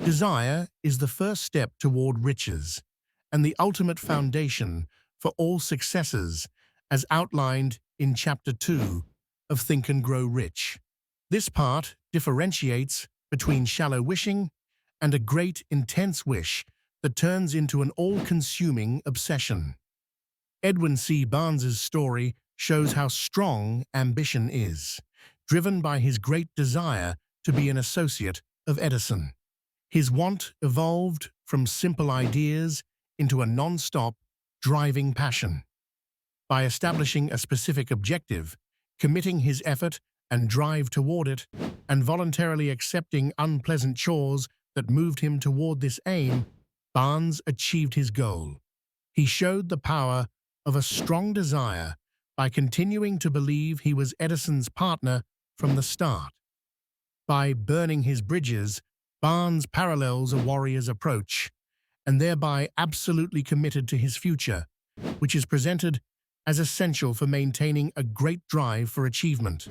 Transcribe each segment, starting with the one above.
Desire is the first step toward riches and the ultimate foundation for all successes, as outlined in Chapter 2 of Think and Grow Rich. This part differentiates between shallow wishing and a great, intense wish that turns into an all-consuming obsession. Edwin C. Barnes's story shows how strong ambition is, driven by his great desire to be an associate of Edison. His want evolved from simple ideas into a non-stop, driving passion. By establishing a specific objective, committing his effort and drive toward it, and voluntarily accepting unpleasant chores that moved him toward this aim, Barnes achieved his goal. He showed the power of a strong desire by continuing to believe he was Edison's partner from the start. By burning his bridges, Barnes parallels a warrior's approach, and thereby absolutely committed to his future, which is presented as essential for maintaining a great drive for achievement.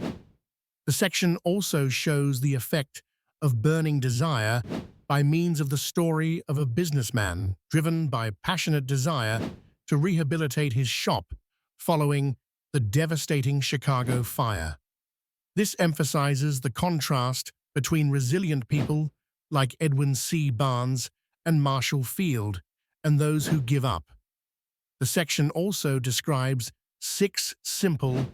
The section also shows the effect of burning desire by means of the story of a businessman driven by passionate desire to rehabilitate his shop following the devastating Chicago fire. This emphasizes the contrast between resilient people like Edwin C. Barnes and Marshall Field and those who give up. The section also describes 6 simple,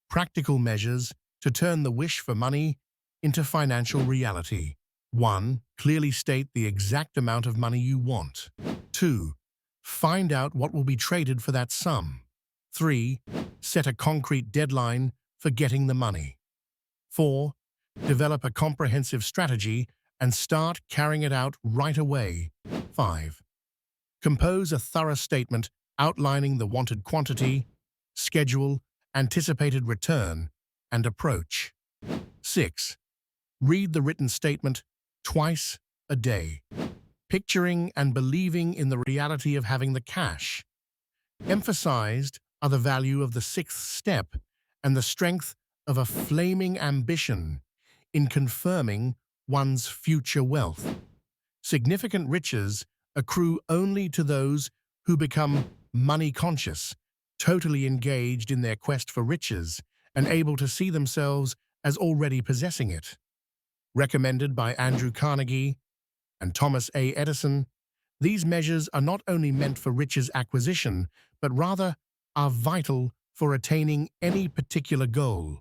practical measures to turn the wish for money into financial reality. 1. Clearly state the exact amount of money you want. 2. Find out what will be traded for that sum. 3. Set a concrete deadline for getting the money. 4. Develop a comprehensive strategy and start carrying it out right away. 5. Compose a thorough statement outlining the wanted quantity, schedule, anticipated return, and approach. 6. Read the written statement twice a day, picturing and believing in the reality of having the cash. Emphasized are the value of the 6th step and the strength of a flaming ambition in confirming one's future wealth. Significant riches accrue only to those who become money-conscious, totally engaged in their quest for riches, and able to see themselves as already possessing it. Recommended by Andrew Carnegie and Thomas A. Edison, these measures are not only meant for riches acquisition, but rather are vital for attaining any particular goal.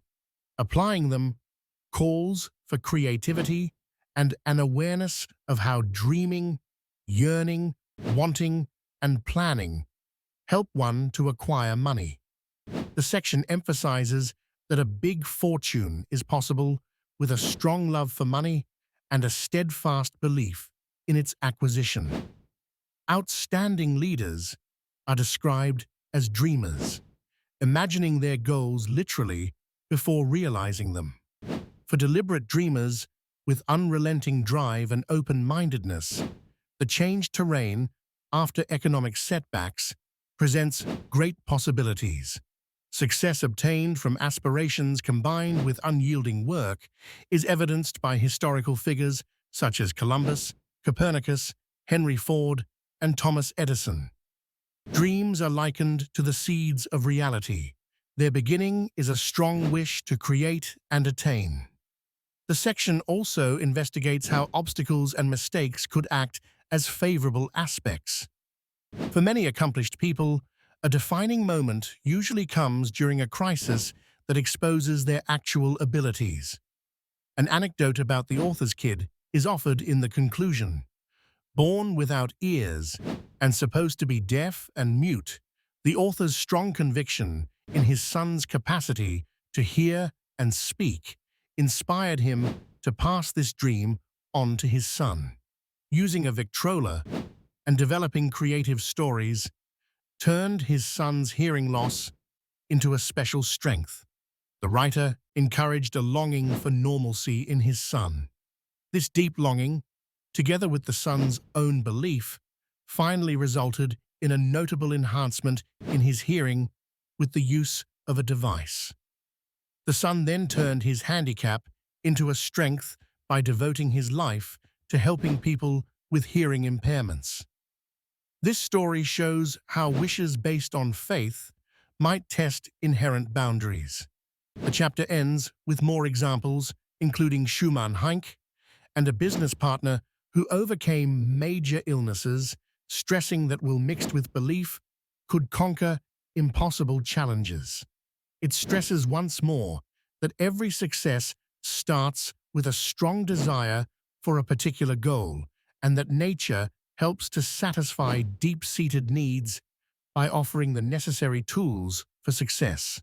Applying them calls for creativity and an awareness of how dreaming, yearning, wanting, and planning help one to acquire money. The section emphasizes that a big fortune is possible with a strong love for money and a steadfast belief in its acquisition. Outstanding leaders are described as dreamers, imagining their goals literally before realizing them. For deliberate dreamers with unrelenting drive and open-mindedness, the changed terrain after economic setbacks presents great possibilities. Success obtained from aspirations combined with unyielding work is evidenced by historical figures such as Columbus, Copernicus, Henry Ford, and Thomas Edison. Dreams are likened to the seeds of reality. Their beginning is a strong wish to create and attain. The section also investigates how obstacles and mistakes could act as favorable aspects. For many accomplished people, a defining moment usually comes during a crisis that exposes their actual abilities. An anecdote about the author's kid is offered in the conclusion. Born without ears and supposed to be deaf and mute, the author's strong conviction in his son's capacity to hear and speak inspired him to pass this dream on to his son. Using a Victrola and developing creative stories, turned his son's hearing loss into a special strength. The writer encouraged a longing for normalcy in his son. This deep longing, together with the son's own belief, finally resulted in a notable enhancement in his hearing with the use of a device. The son then turned his handicap into a strength by devoting his life to helping people with hearing impairments. This story shows how wishes based on faith might test inherent boundaries. The chapter ends with more examples, including Schumann Heink and a business partner who overcame major illnesses, stressing that will mixed with belief could conquer impossible challenges. It stresses once more that every success starts with a strong desire for a particular goal, and that nature helps to satisfy deep-seated needs by offering the necessary tools for success.